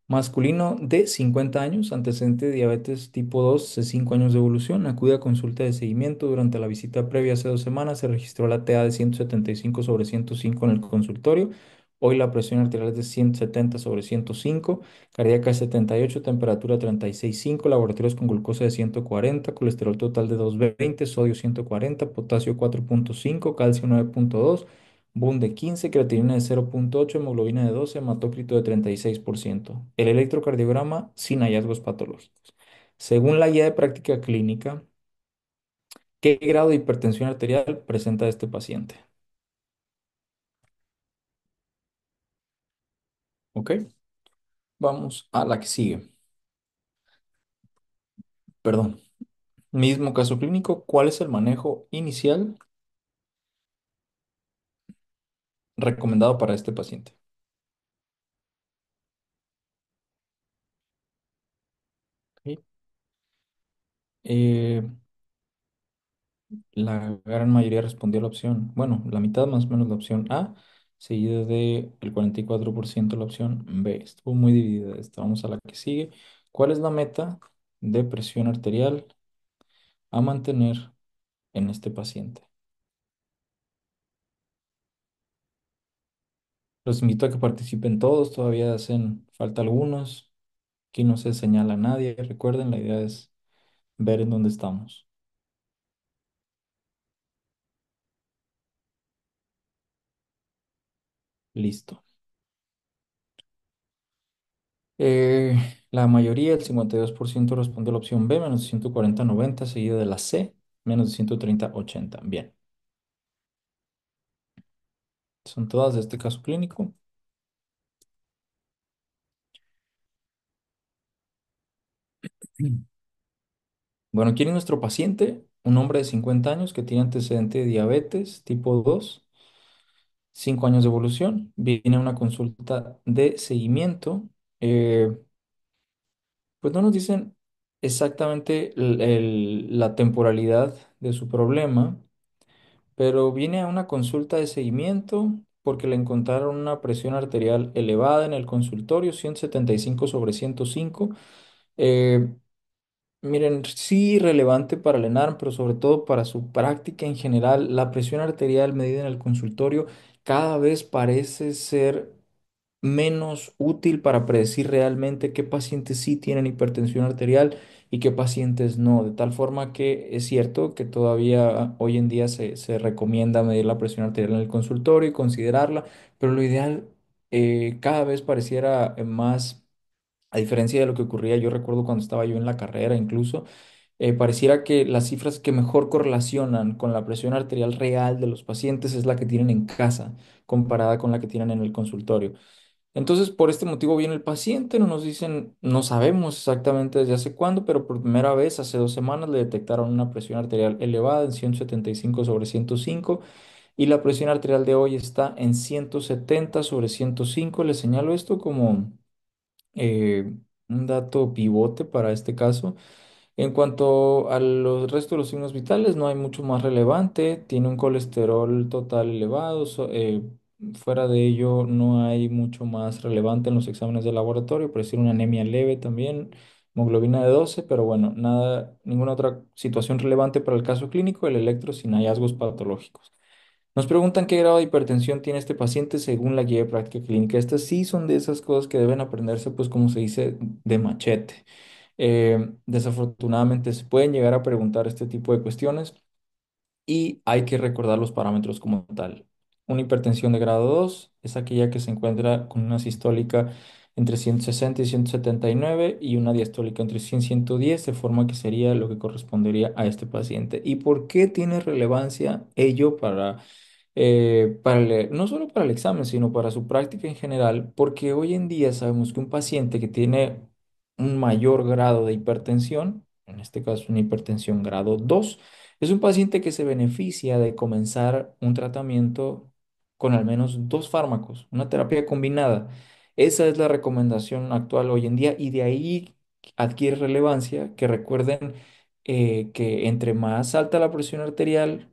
Masculino de 50 años, antecedente de diabetes tipo 2, hace 5 años de evolución, acude a consulta de seguimiento. Durante la visita previa hace 2 semanas se registró la TA de 175 sobre 105 en el consultorio. Hoy la presión arterial es de 170 sobre 105, cardíaca de 78, temperatura 36,5, laboratorios con glucosa de 140, colesterol total de 220, sodio 140, potasio 4,5, calcio 9,2. Boom de 15, creatinina de 0,8, hemoglobina de 12, hematócrito de 36%. El electrocardiograma sin hallazgos patológicos. Según la guía de práctica clínica, ¿qué grado de hipertensión arterial presenta este paciente? ¿Ok? Vamos a la que sigue. Perdón. Mismo caso clínico, ¿cuál es el manejo inicial recomendado para este paciente? Ok. Eh, La gran mayoría respondió a la opción, bueno, la mitad más o menos la opción A, seguida de el 44% la opción B. Estuvo muy dividida esta. Vamos a la que sigue. ¿Cuál es la meta de presión arterial a mantener en este paciente? Los invito a que participen todos, todavía hacen falta algunos. Aquí no se señala a nadie. Recuerden, la idea es ver en dónde estamos. Listo. Eh, la mayoría, el 52% responde a la opción B, menos de 140,90, seguido de la C, menos de 130,80. Bien, son todas de este caso clínico. Bueno, ¿quién es nuestro paciente? Un hombre de 50 años que tiene antecedente de diabetes tipo 2, 5 años de evolución. Viene a una consulta de seguimiento. Eh, pues no nos dicen exactamente la temporalidad de su problema, pero viene a una consulta de seguimiento porque le encontraron una presión arterial elevada en el consultorio, 175 sobre 105. Eh, Miren, sí relevante para el ENARM, pero sobre todo para su práctica en general, la presión arterial medida en el consultorio cada vez parece ser menos útil para predecir realmente qué pacientes sí tienen hipertensión arterial y qué pacientes no. De tal forma que es cierto que todavía hoy en día se recomienda medir la presión arterial en el consultorio y considerarla, pero lo ideal cada vez pareciera más, a diferencia de lo que ocurría, yo recuerdo cuando estaba yo en la carrera incluso, pareciera que las cifras que mejor correlacionan con la presión arterial real de los pacientes es la que tienen en casa comparada con la que tienen en el consultorio. Entonces, por este motivo viene el paciente, no nos dicen, no sabemos exactamente desde hace cuándo, pero por primera vez hace 2 semanas le detectaron una presión arterial elevada en 175 sobre 105 y la presión arterial de hoy está en 170 sobre 105. Le señalo esto como eh, un dato pivote para este caso. En cuanto a los restos de los signos vitales, no hay mucho más relevante. Tiene un colesterol total elevado. Fuera de ello, no hay mucho más relevante en los exámenes de laboratorio. Parece una anemia leve también, hemoglobina de 12, pero bueno, nada, ninguna otra situación relevante para el caso clínico. El electro sin hallazgos patológicos. Nos preguntan qué grado de hipertensión tiene este paciente según la guía de práctica clínica. Estas sí son de esas cosas que deben aprenderse, pues como se dice, de machete. Desafortunadamente se pueden llegar a preguntar este tipo de cuestiones y hay que recordar los parámetros como tal. Una hipertensión de grado 2 es aquella que se encuentra con una sistólica entre 160 y 179 y una diastólica entre 100 y 110, de forma que sería lo que correspondería a este paciente. ¿Y por qué tiene relevancia ello no solo para el examen, sino para su práctica en general? Porque hoy en día sabemos que un paciente que tiene un mayor grado de hipertensión, en este caso una hipertensión grado 2, es un paciente que se beneficia de comenzar un tratamiento con al menos dos fármacos, una terapia combinada. Esa es la recomendación actual hoy en día y de ahí adquiere relevancia que recuerden que entre más alta la presión arterial,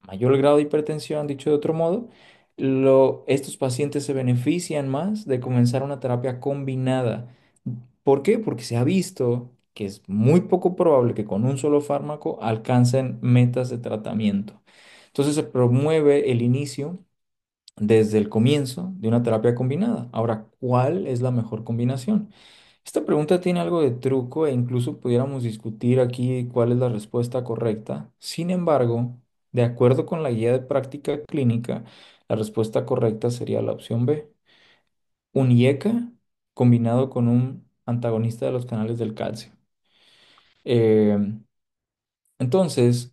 mayor el grado de hipertensión, dicho de otro modo, estos pacientes se benefician más de comenzar una terapia combinada. ¿Por qué? Porque se ha visto que es muy poco probable que con un solo fármaco alcancen metas de tratamiento. Entonces se promueve el inicio desde el comienzo de una terapia combinada. Ahora, ¿cuál es la mejor combinación? Esta pregunta tiene algo de truco e incluso pudiéramos discutir aquí cuál es la respuesta correcta. Sin embargo, de acuerdo con la guía de práctica clínica, la respuesta correcta sería la opción B, un IECA combinado con un antagonista de los canales del calcio. Eh, entonces,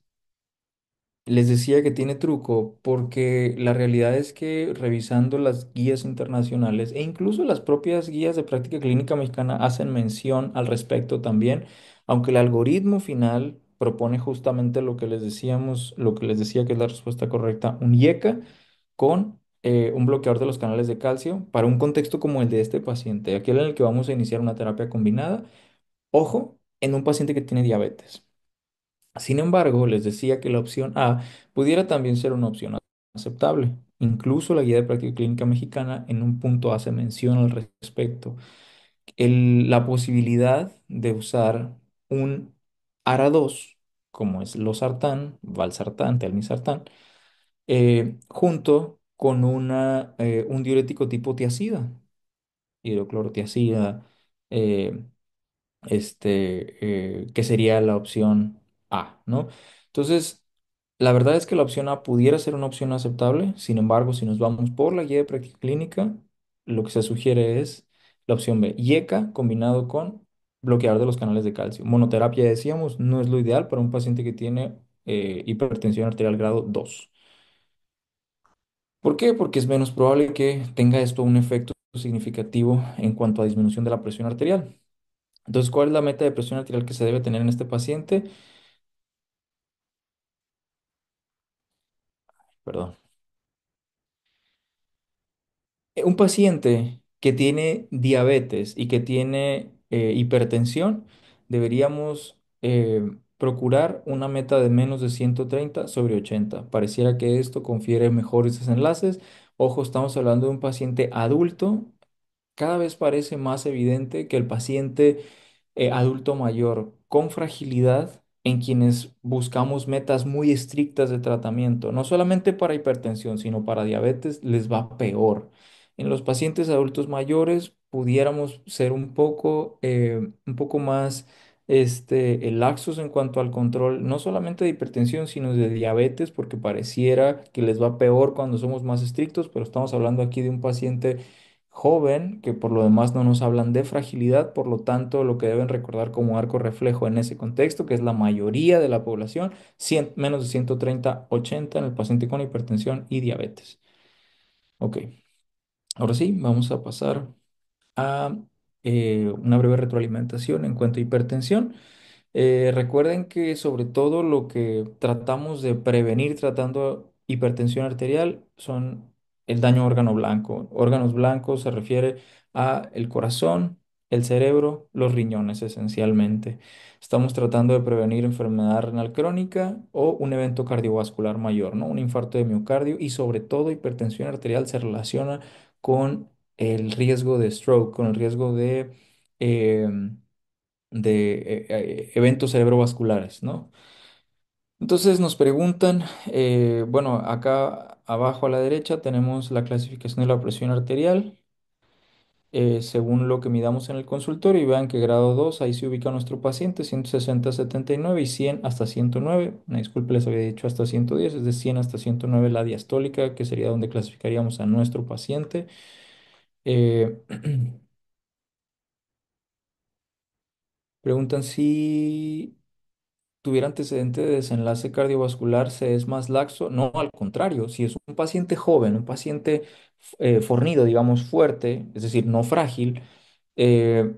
les decía que tiene truco porque la realidad es que revisando las guías internacionales e incluso las propias guías de práctica clínica mexicana hacen mención al respecto también, aunque el algoritmo final propone justamente lo que les decíamos, lo que les decía que es la respuesta correcta, un IECA con un bloqueador de los canales de calcio para un contexto como el de este paciente, aquel en el que vamos a iniciar una terapia combinada, ojo, en un paciente que tiene diabetes. Sin embargo, les decía que la opción A pudiera también ser una opción aceptable. Incluso la guía de práctica clínica mexicana en un punto hace mención al respecto. La posibilidad de usar un ARA2, como es losartán, valsartán, telmisartán, junto con un diurético tipo tiazida, hidroclorotiazida, eh, que sería la opción A, ¿no? Entonces, la verdad es que la opción A pudiera ser una opción aceptable. Sin embargo, si nos vamos por la guía de práctica clínica, lo que se sugiere es la opción B, IECA combinado con bloqueador de los canales de calcio. Monoterapia, decíamos, no es lo ideal para un paciente que tiene hipertensión arterial grado 2. ¿Por qué? Porque es menos probable que tenga esto un efecto significativo en cuanto a disminución de la presión arterial. Entonces, ¿cuál es la meta de presión arterial que se debe tener en este paciente? Perdón. Un paciente que tiene diabetes y que tiene hipertensión, deberíamos procurar una meta de menos de 130 sobre 80. Pareciera que esto confiere mejores desenlaces. Ojo, estamos hablando de un paciente adulto. Cada vez parece más evidente que el paciente adulto mayor con fragilidad en quienes buscamos metas muy estrictas de tratamiento, no solamente para hipertensión, sino para diabetes, les va peor. En los pacientes adultos mayores pudiéramos ser un poco más laxos en cuanto al control, no solamente de hipertensión, sino de diabetes, porque pareciera que les va peor cuando somos más estrictos, pero estamos hablando aquí de un paciente joven, que por lo demás no nos hablan de fragilidad, por lo tanto lo que deben recordar como arco reflejo en ese contexto, que es la mayoría de la población, menos de 130 80 en el paciente con hipertensión y diabetes. Ok, ahora sí, vamos a pasar a una breve retroalimentación en cuanto a hipertensión. Recuerden que sobre todo lo que tratamos de prevenir tratando hipertensión arterial son el daño a órgano blanco. Órganos blancos se refiere a el corazón, el cerebro, los riñones esencialmente. Estamos tratando de prevenir enfermedad renal crónica o un evento cardiovascular mayor, ¿no? Un infarto de miocardio y sobre todo hipertensión arterial se relaciona con el riesgo de stroke, con el riesgo em, de eventos cerebrovasculares, ¿no? Entonces nos preguntan, bueno, acá abajo a la derecha tenemos la clasificación de la presión arterial, según lo que midamos en el consultorio y vean que grado 2 ahí se ubica nuestro paciente, 160 a 79 y 100 hasta 109. Una disculpe, les había dicho hasta 110, es de 100 hasta 109 la diastólica, que sería donde clasificaríamos a nuestro paciente. Eh, preguntan si tuviera antecedente de desenlace cardiovascular, se es más laxo. No, al contrario, si es un paciente joven, un paciente fornido, digamos fuerte, es decir, no frágil, eh,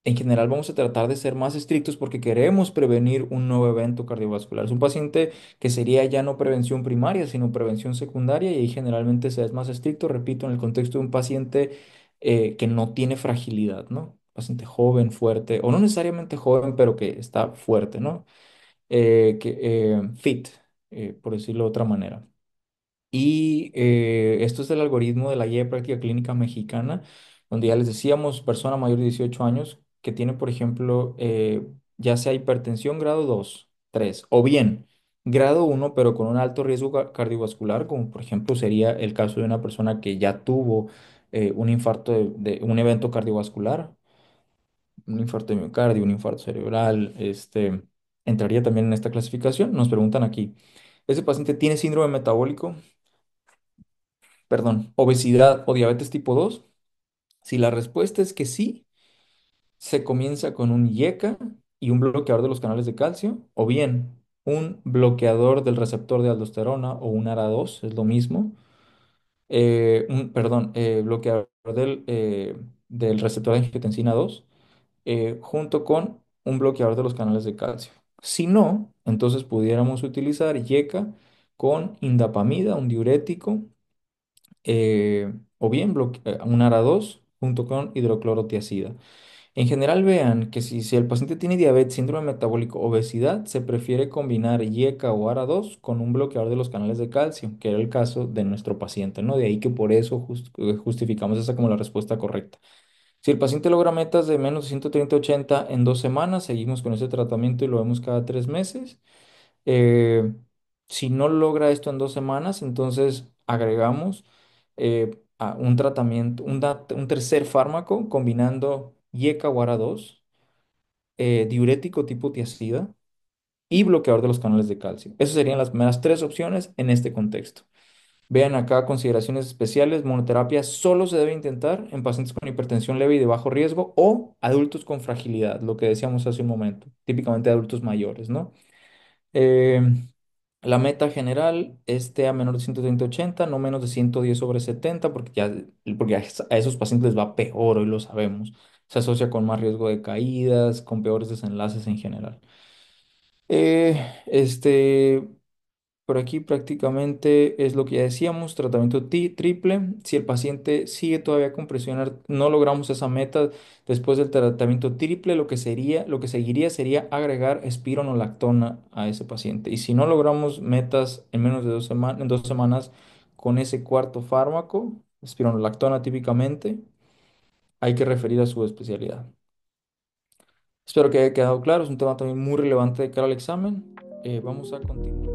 en general vamos a tratar de ser más estrictos porque queremos prevenir un nuevo evento cardiovascular. Es un paciente que sería ya no prevención primaria, sino prevención secundaria y ahí generalmente se es más estricto, repito, en el contexto de un paciente que no tiene fragilidad, ¿no? Paciente joven, fuerte, o no necesariamente joven, pero que está fuerte, ¿no? Fit. por decirlo de otra manera. Y esto es el algoritmo de la Guía de Práctica Clínica Mexicana, donde ya les decíamos, persona mayor de 18 años que tiene, por ejemplo, ya sea hipertensión grado 2 3 o bien grado uno pero con un alto riesgo cardiovascular, como por ejemplo sería el caso de una persona que ya tuvo un infarto de un evento cardiovascular, un infarto de miocardio, un infarto cerebral, entraría también en esta clasificación. Nos preguntan aquí, ¿ese paciente tiene síndrome metabólico? Perdón, obesidad o diabetes tipo 2. Si la respuesta es que sí, se comienza con un IECA y un bloqueador de los canales de calcio, o bien un bloqueador del receptor de aldosterona o un ARA2, es lo mismo. Perdón, bloqueador del receptor de angiotensina 2, junto con un bloqueador de los canales de calcio. Si no, entonces pudiéramos utilizar IECA con indapamida, un diurético, o bien un ARA2 junto con hidroclorotiazida. En general, vean que si el paciente tiene diabetes, síndrome metabólico, obesidad, se prefiere combinar IECA o ARA2 con un bloqueador de los canales de calcio, que era el caso de nuestro paciente, ¿no? De ahí que por eso justificamos esa como la respuesta correcta. Si el paciente logra metas de menos de 130/80 en 2 semanas, seguimos con ese tratamiento y lo vemos cada 3 meses. Eh, si no logra esto en 2 semanas, entonces agregamos a un tratamiento, un tercer fármaco combinando IECA-WARA2, diurético tipo tiazida y bloqueador de los canales de calcio. Esas serían las primeras tres opciones en este contexto. Vean acá consideraciones especiales. Monoterapia solo se debe intentar en pacientes con hipertensión leve y de bajo riesgo o adultos con fragilidad, lo que decíamos hace un momento, típicamente adultos mayores, ¿no? Eh, la meta general es TA menor de 130/80, no menos de 110/70, porque a esos pacientes les va peor, hoy lo sabemos. Se asocia con más riesgo de caídas, con peores desenlaces en general. Eh, este, por aquí prácticamente es lo que ya decíamos, tratamiento triple. Si el paciente sigue todavía con presión, no logramos esa meta después del tratamiento triple, lo que seguiría sería agregar espironolactona a ese paciente. Y si no logramos metas en menos de 2 semanas, en 2 semanas con ese cuarto fármaco, espironolactona típicamente, hay que referir a su especialidad. Espero que haya quedado claro, es un tema también muy relevante de cara al examen. Vamos a continuar.